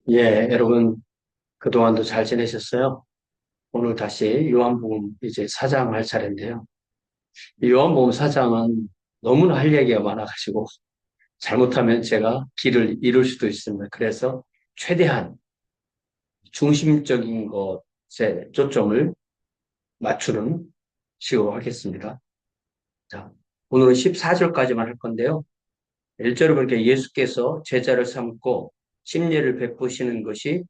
예, 여러분, 그동안도 잘 지내셨어요? 오늘 다시 요한복음 이제 사장 할 차례인데요. 이 요한복음 사장은 너무나 할 얘기가 많아가지고, 잘못하면 제가 길을 잃을 수도 있습니다. 그래서 최대한 중심적인 것에 초점을 맞추는 식으로 하겠습니다. 자, 오늘은 14절까지만 할 건데요. 1절을 보니까 예수께서 제자를 삼고 심리를 베푸시는 것이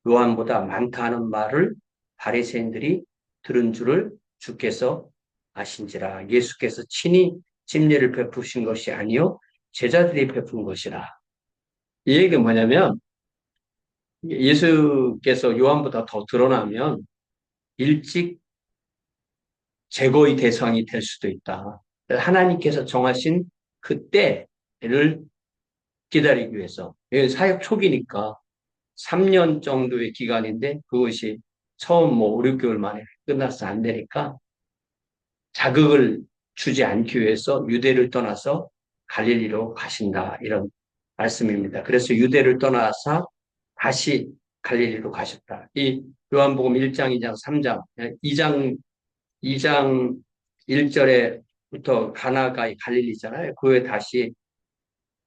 요한보다 많다는 말을 바리새인들이 들은 줄을 주께서 아신지라. 예수께서 친히 심리를 베푸신 것이 아니요 제자들이 베푼 것이라. 이 얘기는 뭐냐면 예수께서 요한보다 더 드러나면 일찍 제거의 대상이 될 수도 있다. 하나님께서 정하신 그때를 기다리기 위해서. 사역 초기니까 3년 정도의 기간인데 그것이 처음 5, 6개월 만에 끝나서 안 되니까 자극을 주지 않기 위해서 유대를 떠나서 갈릴리로 가신다. 이런 말씀입니다. 그래서 유대를 떠나서 다시 갈릴리로 가셨다. 이 요한복음 1장, 2장, 3장, 2장, 2장 1절에부터 가나가 갈릴리잖아요. 그 후에 다시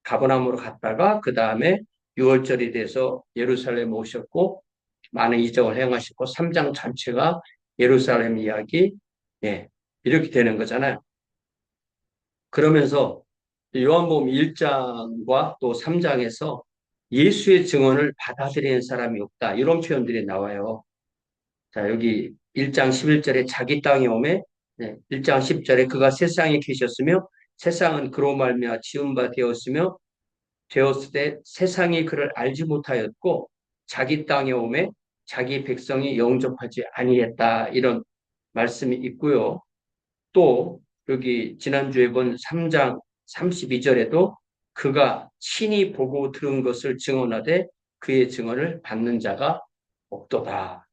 가버나움으로 갔다가 그 다음에 6월절이 돼서 예루살렘 오셨고 많은 이적을 행하셨고 3장 전체가 예루살렘 이야기 예, 이렇게 되는 거잖아요. 그러면서 요한복음 1장과 또 3장에서 예수의 증언을 받아들이는 사람이 없다. 이런 표현들이 나와요. 자, 여기 1장 11절에 자기 땅에 오매 1장 10절에 그가 세상에 계셨으며 세상은 그로 말미암아 지은 바 되었으며 되었을 때 세상이 그를 알지 못하였고 자기 땅에 오매 자기 백성이 영접하지 아니했다. 이런 말씀이 있고요. 또 여기 지난주에 본 3장 32절에도 그가 친히 보고 들은 것을 증언하되 그의 증언을 받는 자가 없도다.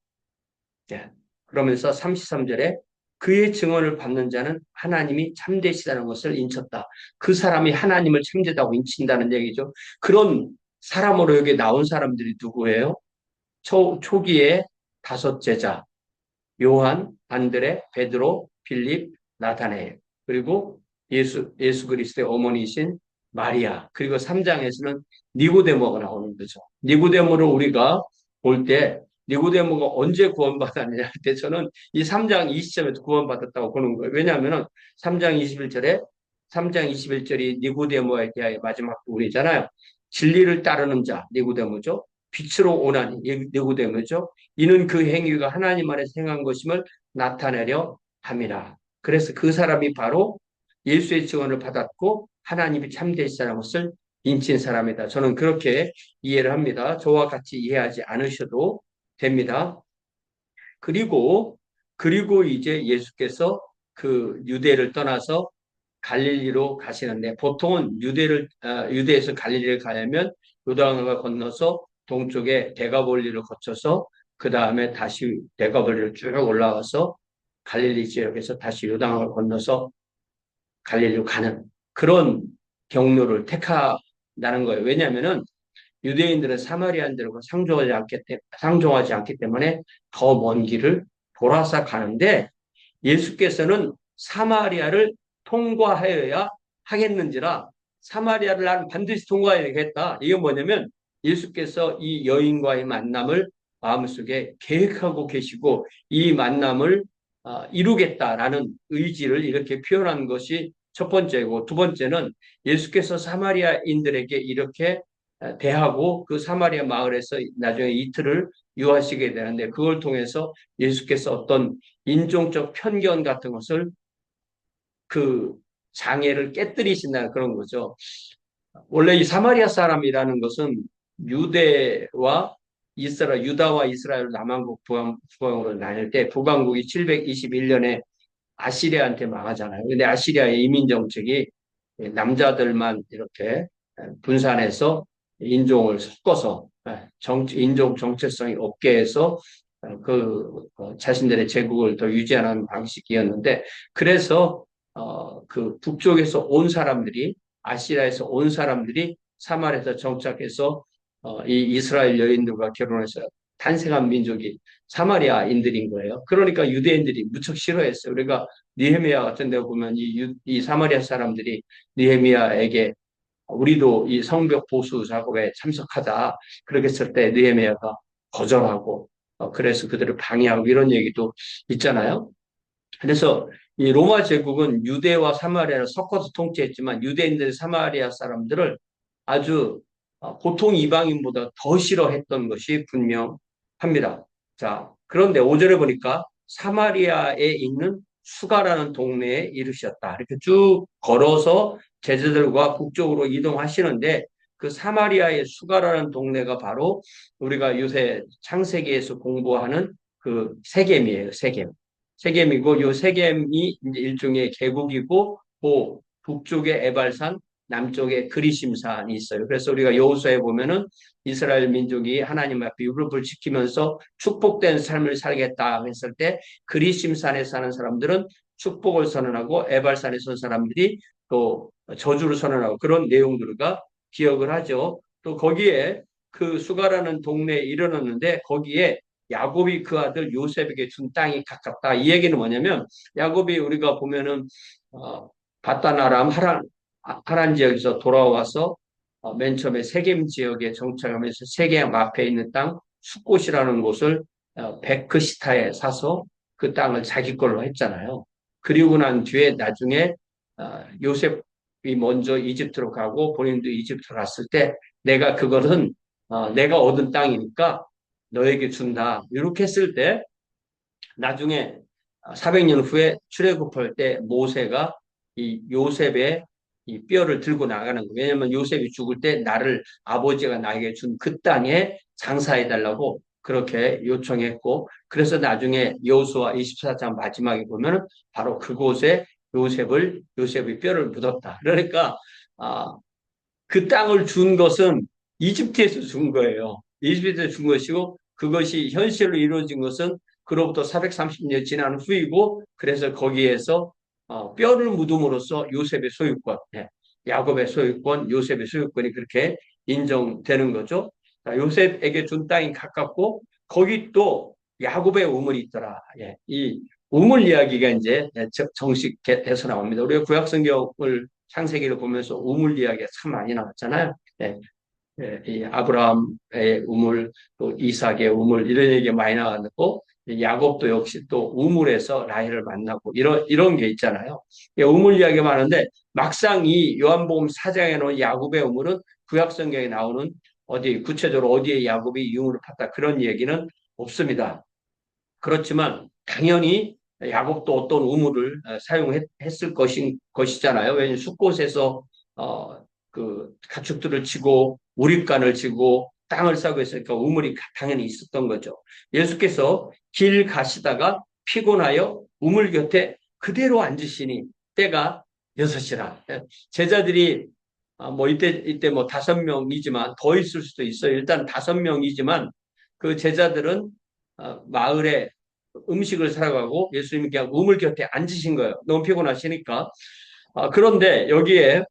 네. 그러면서 33절에 그의 증언을 받는 자는 하나님이 참되시다는 것을 인쳤다. 그 사람이 하나님을 참되다고 인친다는 얘기죠. 그런 사람으로 여기 나온 사람들이 누구예요? 초기에 다섯 제자, 요한, 안드레, 베드로, 빌립, 나타네엘, 그리고 예수 그리스도의 어머니이신 마리아, 그리고 3장에서는 니고데모가 나오는 거죠. 니고데모를 우리가 볼 때 니고데모가 언제 구원받았느냐 할 때 저는 이 3장 20절에서 구원받았다고 보는 거예요. 왜냐하면 3장 21절에 3장 21절이 니고데모에 대하여 마지막 부분이잖아요. 진리를 따르는 자, 니고데모죠. 빛으로 오나니, 니고데모죠. 이는 그 행위가 하나님 안에서 행한 것임을 나타내려 함이라. 그래서 그 사람이 바로 예수의 증언을 받았고 하나님이 참되시다는 것을 인친 사람이다. 저는 그렇게 이해를 합니다. 저와 같이 이해하지 않으셔도 됩니다. 그리고 이제 예수께서 그 유대를 떠나서 갈릴리로 가시는데 보통은 유대에서 갈릴리를 가려면 요단강을 건너서 동쪽에 데가볼리를 거쳐서 그 다음에 다시 데가볼리를 쭉 올라와서 갈릴리 지역에서 다시 요단강을 건너서 갈릴리로 가는 그런 경로를 택한다는 거예요. 왜냐하면은 유대인들은 사마리아인들과 상종하지 않기 때문에 더 먼 길을 돌아서 가는데 예수께서는 사마리아를 통과하여야 하겠는지라 사마리아를 나는 반드시 통과해야겠다. 이게 뭐냐면 예수께서 이 여인과의 만남을 마음속에 계획하고 계시고 이 만남을 이루겠다라는 의지를 이렇게 표현한 것이 첫 번째고 두 번째는 예수께서 사마리아인들에게 이렇게 대하고 그 사마리아 마을에서 나중에 이틀을 유하시게 되는데 그걸 통해서 예수께서 어떤 인종적 편견 같은 것을 그 장애를 깨뜨리신다는 그런 거죠. 원래 이 사마리아 사람이라는 것은 유다와 이스라엘 남한국 북왕국으로 나뉠 때 북왕국이 721년에 아시리아한테 망하잖아요. 근데 아시리아의 이민 정책이 남자들만 이렇게 분산해서 인종을 섞어서 인종 정체성이 없게 해서 자신들의 제국을 더 유지하는 방식이었는데 그래서 그 북쪽에서 온 사람들이 아시리아에서 온 사람들이 사마리아에서 정착해서 이 이스라엘 여인들과 결혼해서 탄생한 민족이 사마리아인들인 거예요. 그러니까 유대인들이 무척 싫어했어요. 우리가 느헤미야 같은 데 보면 이 사마리아 사람들이 느헤미야에게 우리도 이 성벽 보수 작업에 참석하자. 그렇게 했을 때 느헤미야가 거절하고 그래서 그들을 방해하고 이런 얘기도 있잖아요. 그래서 이 로마 제국은 유대와 사마리아를 섞어서 통치했지만 유대인들 사마리아 사람들을 아주 보통 이방인보다 더 싫어했던 것이 분명합니다. 자, 그런데 5절에 보니까 사마리아에 있는 수가라는 동네에 이르셨다. 이렇게 쭉 걸어서 제자들과 북쪽으로 이동하시는데 그 사마리아의 수가라는 동네가 바로 우리가 요새 창세기에서 공부하는 그 세겜이에요. 세겜. 세겜이고 요 세겜이 이제 일종의 계곡이고 그 북쪽에 에발산, 남쪽에 그리심산이 있어요. 그래서 우리가 여호수아에 보면은 이스라엘 민족이 하나님 앞에 율법을 지키면서 축복된 삶을 살겠다 했을 때 그리심산에 사는 사람들은 축복을 선언하고 에발산에 선 사람들이 또 저주를 선언하고 그런 내용들과 기억을 하죠. 또 거기에 그 수가라는 동네에 이르렀는데 거기에 야곱이 그 아들 요셉에게 준 땅이 가깝다. 이 얘기는 뭐냐면 야곱이 우리가 보면은 바단 아람 하란 지역에서 돌아와서 맨 처음에 세겜 지역에 정착하면서 세겜 앞에 있는 땅 숫곳이라는 곳을 베크시타에 사서 그 땅을 자기 걸로 했잖아요. 그리고 난 뒤에 나중에 요셉이 먼저 이집트로 가고 본인도 이집트로 갔을 때 내가 그것은 내가 얻은 땅이니까 너에게 준다. 이렇게 했을 때 나중에 400년 후에 출애굽할 때 모세가 이 요셉의 이 뼈를 들고 나가는 거예요. 왜냐하면 요셉이 죽을 때 나를 아버지가 나에게 준 그 땅에 장사해 달라고 그렇게 요청했고 그래서 나중에 여호수아 24장 마지막에 보면은 바로 그곳에 요셉의 뼈를 묻었다. 그러니까 아, 그 땅을 준 것은 이집트에서 준 거예요. 이집트에서 준 것이고 그것이 현실로 이루어진 것은 그로부터 430년 지난 후이고 그래서 거기에서 뼈를 묻음으로써 요셉의 소유권, 야곱의 소유권, 요셉의 소유권이 그렇게 인정되는 거죠. 요셉에게 준 땅이 가깝고 거기 또 야곱의 우물이 있더라. 이 우물 이야기가 이제 정식 돼서 나옵니다. 우리가 구약성경을 창세기를 보면서 우물 이야기가 참 많이 나왔잖아요. 이 아브라함의 우물, 또 이삭의 우물 이런 얘기가 많이 나왔고 야곱도 역시 또 우물에서 라헬을 만나고 이런 게 있잖아요. 우물 이야기가 많은데 막상 이 요한복음 4장에 나온 야곱의 우물은 구약성경에 나오는 어디 구체적으로 어디에 야곱이 유물을 팠다 그런 얘기는 없습니다. 그렇지만 당연히 야곱도 어떤 우물을 사용했을 것이잖아요. 왜냐하면 숫곳에서 그 가축들을 치고 우립간을 치고 땅을 싸고 했으니까 우물이 당연히 있었던 거죠. 예수께서 길 가시다가 피곤하여 우물 곁에 그대로 앉으시니 때가 6시라. 제자들이 뭐 이때 뭐 5명이지만 더 있을 수도 있어요. 일단 5명이지만 그 제자들은 마을에 음식을 사러 가고 예수님이 그냥 우물 곁에 앉으신 거예요. 너무 피곤하시니까. 그런데 여기에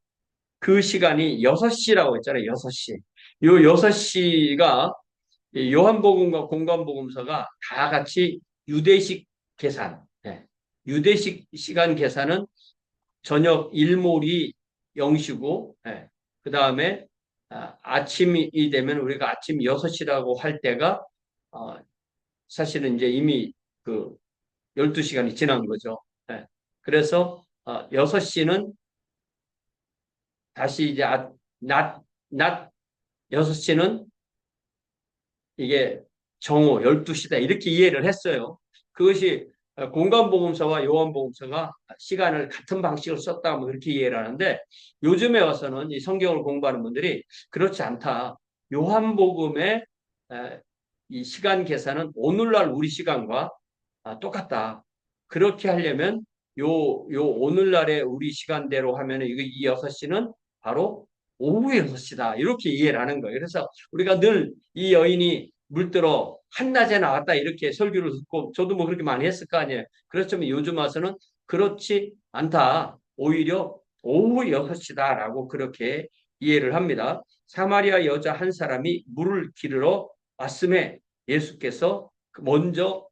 그 시간이 6시라고 했잖아요. 6시. 요 6시가 요한복음과 공관복음서가 다 같이 유대식 계산. 유대식 시간 계산은 저녁 일몰이 0시고, 그 다음에 아침이 되면 우리가 아침 6시라고 할 때가 사실은 이제 이미 그 12시간이 지난 거죠. 그래서 6시는 다시 이제 낮 6시는 이게 정오 12시다 이렇게 이해를 했어요. 그것이 공간복음서와 요한복음서가 시간을 같은 방식으로 썼다 뭐 이렇게 이해를 하는데 요즘에 와서는 이 성경을 공부하는 분들이 그렇지 않다. 요한복음의 이 시간 계산은 오늘날 우리 시간과 똑같다. 그렇게 하려면 요 오늘날의 우리 시간대로 하면은 이 6시는 바로 오후 6시다. 이렇게 이해를 하는 거예요. 그래서 우리가 늘 이 여인이 물들어 한낮에 나왔다 이렇게 설교를 듣고 저도 뭐 그렇게 많이 했을 거 아니에요. 그렇지만 요즘 와서는 그렇지 않다. 오히려 오후 6시다라고 그렇게 이해를 합니다. 사마리아 여자 한 사람이 물을 기르러 왔음에 예수께서 먼저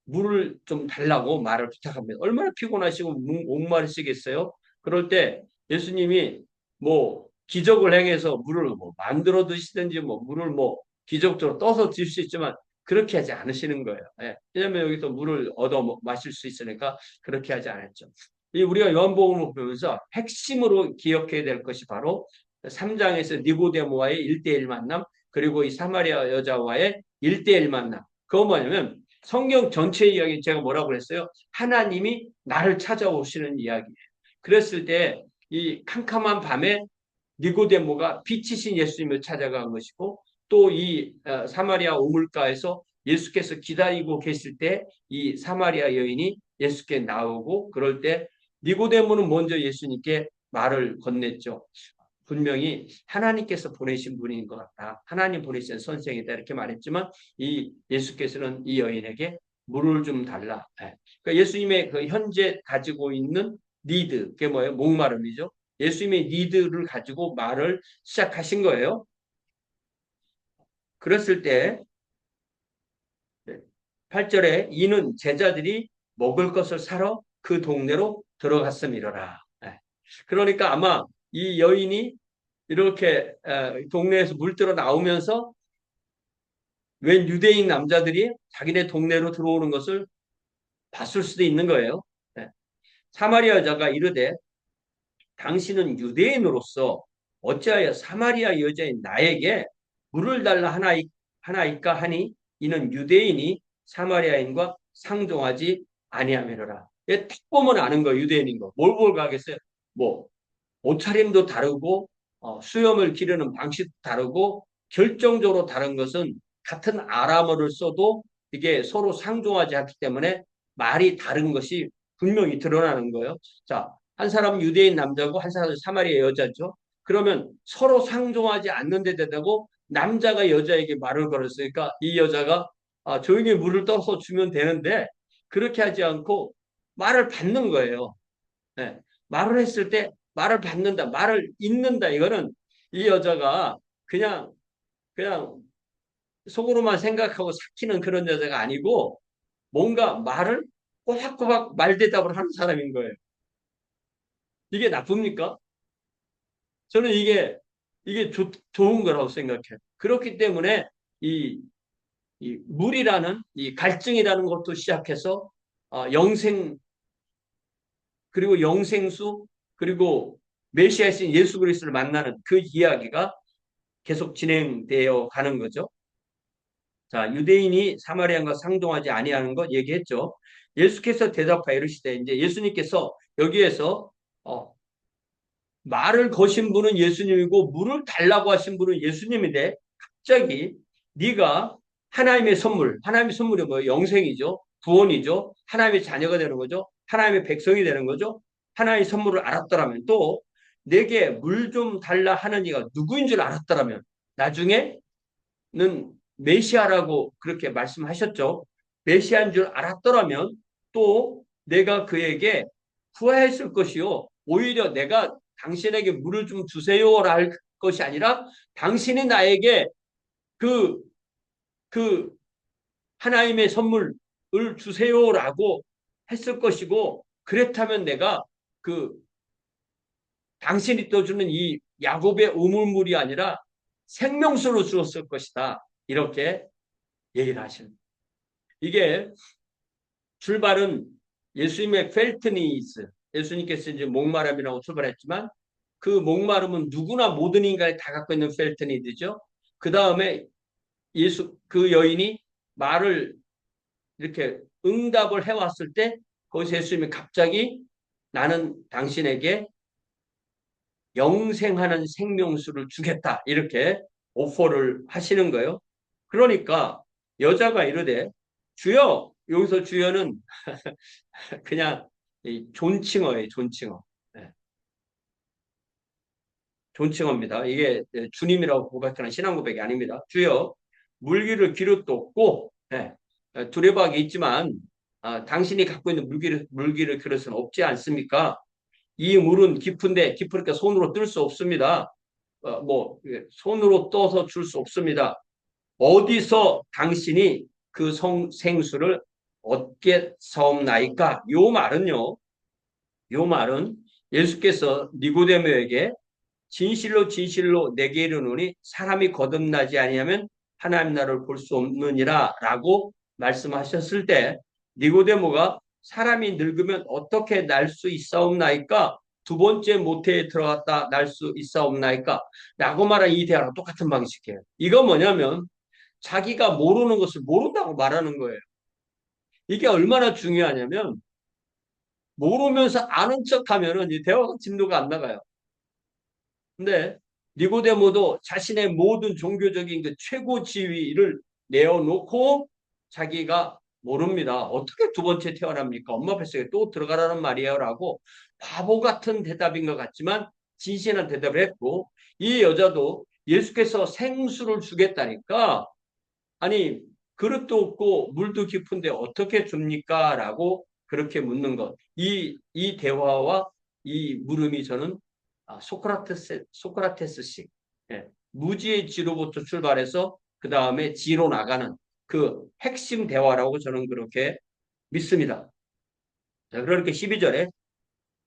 물을 좀 달라고 말을 부탁합니다. 얼마나 피곤하시고 목마르시겠어요? 그럴 때 예수님이 뭐 기적을 행해서 물을 뭐 만들어 드시든지 뭐 물을 뭐 기적적으로 떠서 드실 수 있지만 그렇게 하지 않으시는 거예요. 예. 왜냐하면 여기서 물을 얻어 마실 수 있으니까 그렇게 하지 않았죠. 이 우리가 요한복음을 보면서 핵심으로 기억해야 될 것이 바로 3장에서 니고데모와의 1대1 만남, 그리고 이 사마리아 여자와의 1대1 만남. 그건 뭐냐면 성경 전체 이야기, 제가 뭐라고 그랬어요? 하나님이 나를 찾아오시는 이야기예요. 그랬을 때 이 캄캄한 밤에 니고데모가 빛이신 예수님을 찾아간 것이고, 또 이 사마리아 우물가에서 예수께서 기다리고 계실 때 이 사마리아 여인이 예수께 나오고, 그럴 때 니고데모는 먼저 예수님께 말을 건넸죠. 분명히 하나님께서 보내신 분인 것 같다. 하나님 보내신 선생이다. 이렇게 말했지만 이 예수께서는 이 여인에게 물을 좀 달라. 그러니까 예수님의 그 현재 가지고 있는 니드, 그게 뭐예요? 목마름이죠. 예수님의 니드를 가지고 말을 시작하신 거예요. 그랬을 때 8절에 이는 제자들이 먹을 것을 사러 그 동네로 들어갔음이로라. 그러니까 아마 이 여인이 이렇게 동네에서 물들어 나오면서 웬 유대인 남자들이 자기네 동네로 들어오는 것을 봤을 수도 있는 거예요. 사마리아 여자가 이르되 당신은 유대인으로서 어찌하여 사마리아 여자인 나에게 물을 달라 하나이까 하니 이는 유대인이 사마리아인과 상종하지 아니하미로라. 딱 보면 아는 거예요. 유대인인 거. 뭘 가겠어요? 뭐 옷차림도 다르고 수염을 기르는 방식도 다르고 결정적으로 다른 것은 같은 아람어를 써도 이게 서로 상종하지 않기 때문에 말이 다른 것이 분명히 드러나는 거예요. 자, 한 사람은 유대인 남자고 한 사람은 사마리아 여자죠. 그러면 서로 상종하지 않는 데 대고 남자가 여자에게 말을 걸었으니까 이 여자가 조용히 물을 떠서 주면 되는데 그렇게 하지 않고 말을 받는 거예요. 네. 말을 했을 때 말을 받는다, 말을 잇는다. 이거는 이 여자가 그냥 속으로만 생각하고 삭히는 그런 여자가 아니고 뭔가 말을 꼬박꼬박 말대답을 하는 사람인 거예요. 이게 나쁩니까? 저는 이게 좋은 거라고 생각해요. 그렇기 때문에 이, 이 물이라는 이 갈증이라는 것도 시작해서 영생 그리고 영생수 그리고 메시아이신 예수 그리스도를 만나는 그 이야기가 계속 진행되어 가는 거죠. 자, 유대인이 사마리아인과 상종하지 아니하는 것 얘기했죠. 예수께서 대답하여 이르시되 이제 예수님께서 여기에서 어, 말을 거신 분은 예수님이고 물을 달라고 하신 분은 예수님인데 갑자기 네가 하나님의 선물이 뭐예요? 영생이죠. 구원이죠. 하나님의 자녀가 되는 거죠. 하나님의 백성이 되는 거죠. 하나님의 선물을 알았더라면 또 내게 물 좀 달라 하는 이가 누구인 줄 알았더라면 나중에는 메시아라고 그렇게 말씀하셨죠. 메시아인 줄 알았더라면 또 내가 그에게 구하였을 것이요. 오히려 내가 당신에게 물을 좀 주세요라 할 것이 아니라 당신이 나에게 그, 그 하나님의 선물을 주세요라고 했을 것이고 그렇다면 내가 그 당신이 떠주는 이 야곱의 우물물이 아니라 생명수로 주었을 것이다. 이렇게 얘기를 하십니다. 이게 출발은 예수님의 펠트니스, 예수님께서 이제 목마름이라고 출발했지만 그 목마름은 누구나 모든 인간이 다 갖고 있는 펠트니드죠. 그 다음에 그 여인이 말을 이렇게 응답을 해왔을 때 거기서 예수님이 갑자기 나는 당신에게 영생하는 생명수를 주겠다. 이렇게 오퍼를 하시는 거예요. 그러니까 여자가 이르되 주여, 여기서 주여는 그냥 존칭어예요. 존칭어. 네. 존칭어입니다. 이게 주님이라고 고백하는 신앙 고백이 아닙니다. 주여 물기를 기릇도 없고 네. 두레박이 있지만 당신이 갖고 있는 물기를 그릇은 없지 않습니까? 이 물은 깊은데 깊으니까 손으로 뜰 수 없습니다. 손으로 떠서 줄 수 없습니다. 어디서 당신이 그 생수를 얻게 사옵나이까? 요 말은 예수께서 니고데모에게 진실로 진실로 내게 이르노니 사람이 거듭나지 아니하면 하나님 나라를 볼 수 없느니라 라고 말씀하셨을 때 니고데모가 사람이 늙으면 어떻게 날 수 있사옵나이까? 두 번째 모태에 들어갔다 날 수 있사옵나이까? 라고 말한 이 대화랑 똑같은 방식이에요. 이거 뭐냐면 자기가 모르는 것을 모른다고 말하는 거예요. 이게 얼마나 중요하냐면 모르면서 아는 척하면은 이 대화가 진도가 안 나가요. 근데 니고데모도 자신의 모든 종교적인 그 최고 지위를 내어놓고 자기가 모릅니다. 어떻게 두 번째 태어납니까? 엄마 뱃속에 또 들어가라는 말이에요. 라고 바보 같은 대답인 것 같지만 진실한 대답을 했고 이 여자도 예수께서 생수를 주겠다니까 아니 그릇도 없고 물도 깊은데 어떻게 줍니까? 라고 그렇게 묻는 것. 이 대화와 이 물음이 저는 소크라테스식 무지의 지로부터 출발해서 그 다음에 지로 나가는 그 핵심 대화라고 저는 그렇게 믿습니다. 자, 그러니까 12절에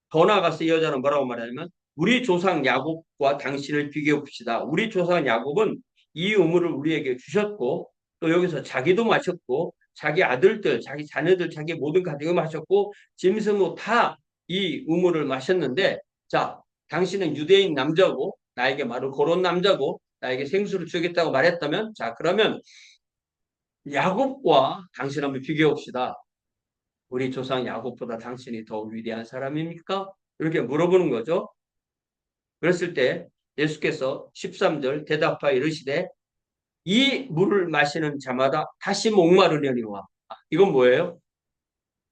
더 나아가서 이 여자는 뭐라고 말하냐면 우리 조상 야곱과 당신을 비교해 봅시다. 우리 조상 야곱은 이 우물을 우리에게 주셨고 또 여기서 자기도 마셨고 자기 아들들, 자기 자녀들, 자기 모든 가족이 마셨고 짐승도 다 이 우물을 마셨는데 자, 당신은 유대인 남자고 나에게 말을 걸은 남자고 나에게 생수를 주겠다고 말했다면 자, 그러면 야곱과 당신 한번 비교해 봅시다. 우리 조상 야곱보다 당신이 더 위대한 사람입니까? 이렇게 물어보는 거죠. 그랬을 때 예수께서 13절 대답하여 이르시되 이 물을 마시는 자마다 다시 목마르려니와 이건 뭐예요?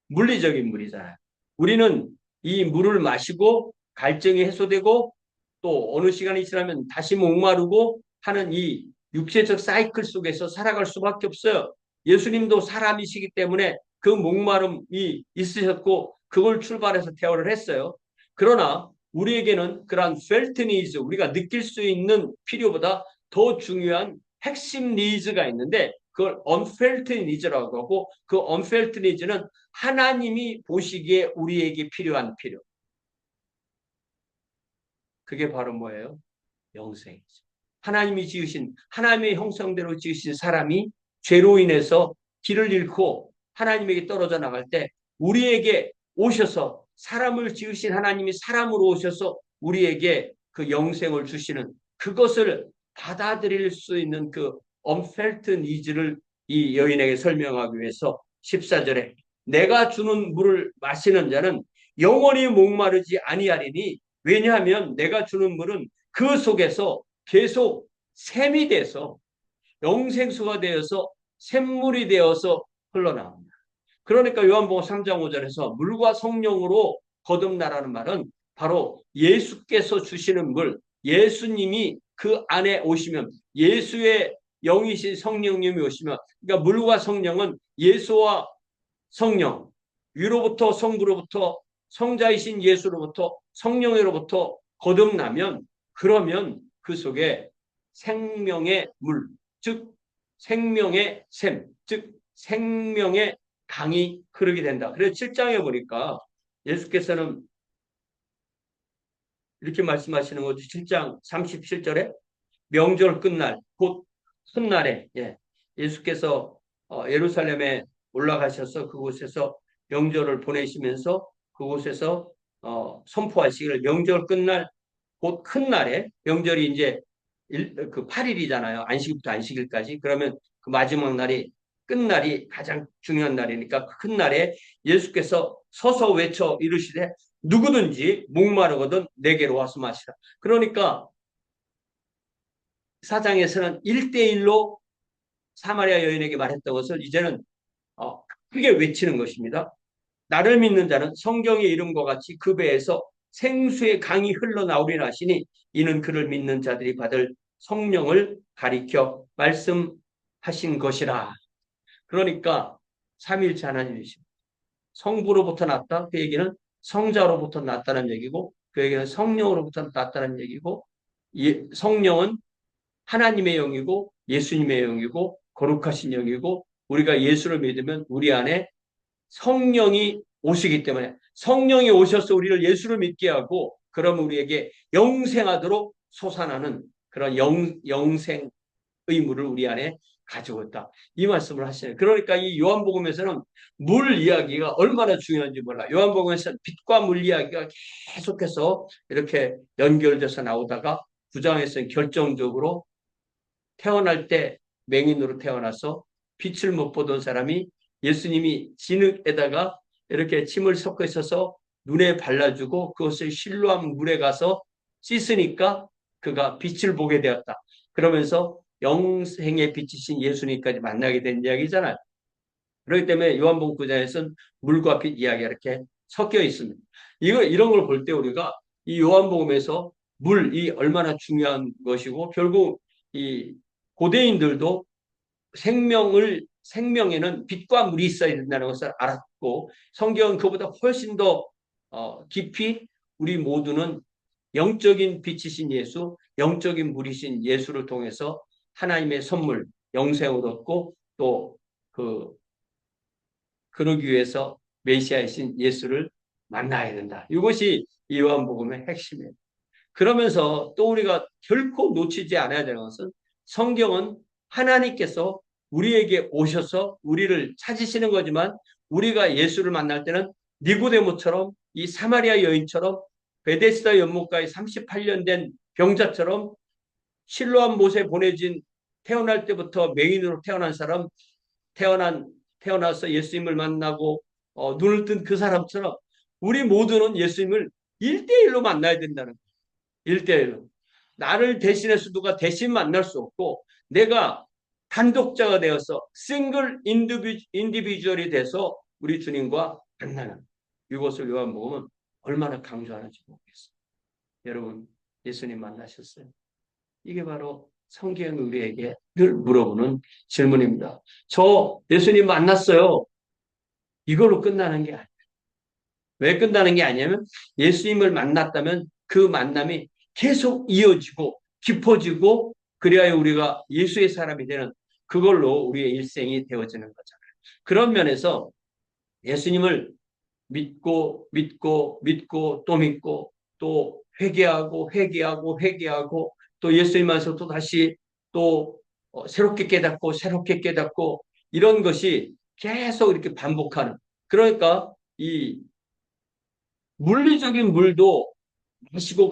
물리적인 물이잖아요. 우리는 이 물을 마시고 갈증이 해소되고 또 어느 시간이 지나면 다시 목마르고 하는 이 육체적 사이클 속에서 살아갈 수밖에 없어요. 예수님도 사람이시기 때문에 그 목마름이 있으셨고 그걸 출발해서 대화를 했어요. 그러나 우리에게는 그러한 펠트 니즈, 우리가 느낄 수 있는 필요보다 더 중요한 핵심 니즈가 있는데 그걸 unfelt needs라고 하고 그 unfelt needs는 하나님이 보시기에 우리에게 필요한 필요. 그게 바로 뭐예요? 영생이죠. 하나님이 지으신 하나님의 형상대로 지으신 사람이 죄로 인해서 길을 잃고 하나님에게 떨어져 나갈 때 우리에게 오셔서 사람을 지으신 하나님이 사람으로 오셔서 우리에게 그 영생을 주시는 그것을 받아들일 수 있는 그 unfelt needs를 이 여인에게 설명하기 위해서 14절에 내가 주는 물을 마시는 자는 영원히 목마르지 아니하리니 왜냐하면 내가 주는 물은 그 속에서 계속 샘이 돼서 영생수가 되어서 샘물이 되어서 흘러나옵니다. 그러니까 요한복음 3장 5절에서 물과 성령으로 거듭나라는 말은 바로 예수께서 주시는 물, 예수님이 그 안에 오시면 예수의 영이신 성령님이 오시면 그러니까 물과 성령은 예수와 성령, 위로부터 성부로부터 성자이신 예수로부터 성령으로부터 거듭나면 그러면 그 속에 생명의 물, 즉 생명의 샘, 즉 생명의 강이 흐르게 된다. 그래서 7장에 보니까 예수께서는 이렇게 말씀하시는 거죠. 7장 37절에 명절 끝날 곧 훗날에 예수께서 예루살렘에 올라가셔서 그곳에서 명절을 보내시면서 그곳에서 선포하시기를 명절 끝날 곧 큰 날에 명절이 이제 그 8일이잖아요. 안식일부터 안식일까지. 그러면 그 마지막 날이 끝날이 가장 중요한 날이니까 그 큰 날에 예수께서 서서 외쳐 이르시되 누구든지 목마르거든 내게로 와서 마시라. 그러니까 사장에서는 1대1로 사마리아 여인에게 말했던 것을 이제는 크게 외치는 것입니다. 나를 믿는 자는 성경의 이름과 같이 그 배에서 생수의 강이 흘러나오리라 하시니 이는 그를 믿는 자들이 받을 성령을 가리켜 말씀하신 것이라. 그러니까 삼위일체 하나님이십니다. 성부로부터 났다. 그 얘기는 성자로부터 났다는 얘기고 그 얘기는 성령으로부터 났다는 얘기고 성령은 하나님의 영이고 예수님의 영이고 거룩하신 영이고 우리가 예수를 믿으면 우리 안에 성령이 오시기 때문에 성령이 오셔서 우리를 예수를 믿게 하고 그러면 우리에게 영생하도록 솟아나는 그런 영생 의무를 우리 안에 가지고 있다. 이 말씀을 하시네요. 그러니까 이 요한복음에서는 물 이야기가 얼마나 중요한지 몰라. 요한복음에서는 빛과 물 이야기가 계속해서 이렇게 연결돼서 나오다가 9장에서는 결정적으로 태어날 때 맹인으로 태어나서 빛을 못 보던 사람이 예수님이 진흙에다가 이렇게 침을 섞어 있어서 눈에 발라주고 그것을 실로암 물에 가서 씻으니까 그가 빛을 보게 되었다. 그러면서 영생의 빛이신 예수님까지 만나게 된 이야기잖아요. 그렇기 때문에 요한복음 9장에서는 물과 빛 이야기가 이렇게 섞여 있습니다. 이런 걸 볼 때 우리가 이 요한복음에서 물이 얼마나 중요한 것이고 결국 이 고대인들도 생명에는 빛과 물이 있어야 된다는 것을 알았고 성경은 그보다 훨씬 더 깊이 우리 모두는 영적인 빛이신 예수, 영적인 물이신 예수를 통해서 하나님의 선물, 영생을 얻고 또 그러기 위해서 메시아이신 예수를 만나야 된다. 이것이 이 요한복음의 핵심이에요. 그러면서 또 우리가 결코 놓치지 않아야 되는 것은 성경은 하나님께서 우리에게 오셔서 우리를 찾으시는 거지만 우리가 예수를 만날 때는 니고데모처럼 이 사마리아 여인처럼 베데스다 연못가에 38년 된 병자처럼 실로암 못에 보내진 태어날 때부터 맹인으로 태어난 사람 태어나서 예수님을 만나고 눈을 뜬 그 사람처럼 우리 모두는 예수님을 1대1로 만나야 된다는 거예요. 1대1로. 나를 대신해서 누가 대신 만날 수 없고 내가 단독자가 되어서 싱글 인디비주얼이 돼서 우리 주님과 만나는 이것을 요한복음은 얼마나 강조하는지 모르겠어요. 여러분 예수님 만나셨어요? 이게 바로 성경이 우리에게 늘 물어보는 질문입니다. 저 예수님 만났어요. 이걸로 끝나는 게 아니에요. 왜 끝나는 게 아니냐면 예수님을 만났다면 그 만남이 계속 이어지고 깊어지고 그래야 우리가 예수의 사람이 되는 그걸로 우리의 일생이 되어지는 거잖아요. 그런 면에서 예수님을 믿고 또 믿고 또 회개하고 또 예수님 안에서 또 다시 또 새롭게 깨닫고 이런 것이 계속 이렇게 반복하는 그러니까 이 물리적인 물도 마시고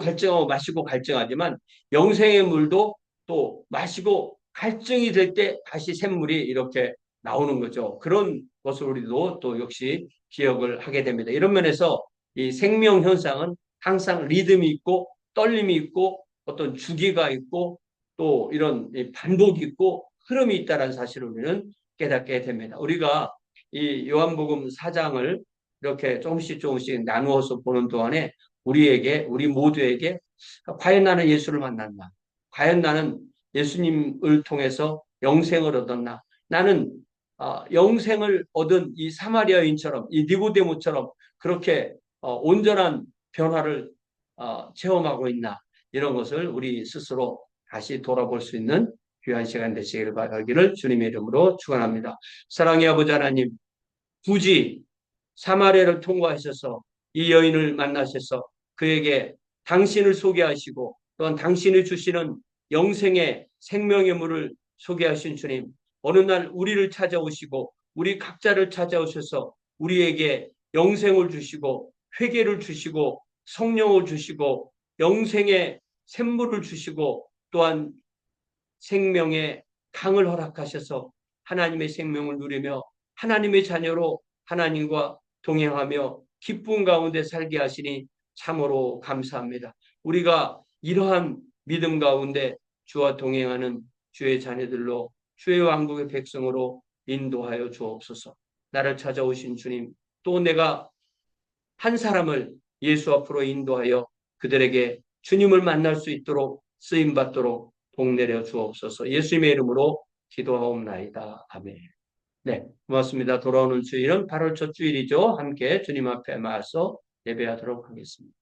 갈증하지만 영생의 물도 또 마시고 갈증이 될 때 다시 샘물이 이렇게 나오는 거죠. 그런 것을 우리도 또 역시 기억을 하게 됩니다. 이런 면에서 이 생명 현상은 항상 리듬이 있고 떨림이 있고 어떤 주기가 있고 또 이런 반복이 있고 흐름이 있다는 사실을 우리는 깨닫게 됩니다. 우리가 이 요한복음 4장을 이렇게 조금씩 나누어서 보는 동안에 우리 모두에게 과연 나는 예수를 만났나? 과연 나는 예수님을 통해서 영생을 얻었나? 나는 영생을 얻은 이 사마리아인처럼 이 니고데모처럼 그렇게 온전한 변화를 체험하고 있나? 이런 것을 우리 스스로 다시 돌아볼 수 있는 귀한 시간 되시기를 바라기를 주님의 이름으로 축원합니다. 사랑의 아버지 하나님, 굳이 사마리아를 통과하셔서 이 여인을 만나셔서 그에게 당신을 소개하시고 또한 당신이 주시는 영생의 생명의 물을 소개하신 주님, 어느 날 우리를 찾아오시고 우리 각자를 찾아오셔서 우리에게 영생을 주시고 회개를 주시고 성령을 주시고 영생의 샘물을 주시고 또한 생명의 강을 허락하셔서 하나님의 생명을 누리며 하나님의 자녀로 하나님과 동행하며 기쁨 가운데 살게 하시니 참으로 감사합니다. 우리가 이러한 믿음 가운데 주와 동행하는 주의 자녀들로 주의 왕국의 백성으로 인도하여 주옵소서. 나를 찾아오신 주님, 또 내가 한 사람을 예수 앞으로 인도하여 그들에게 주님을 만날 수 있도록 쓰임받도록 복내려 주옵소서. 예수님의 이름으로 기도하옵나이다. 아멘. 네, 고맙습니다. 돌아오는 주일은 8월 첫 주일이죠. 함께 주님 앞에 나와서 예배하도록 하겠습니다.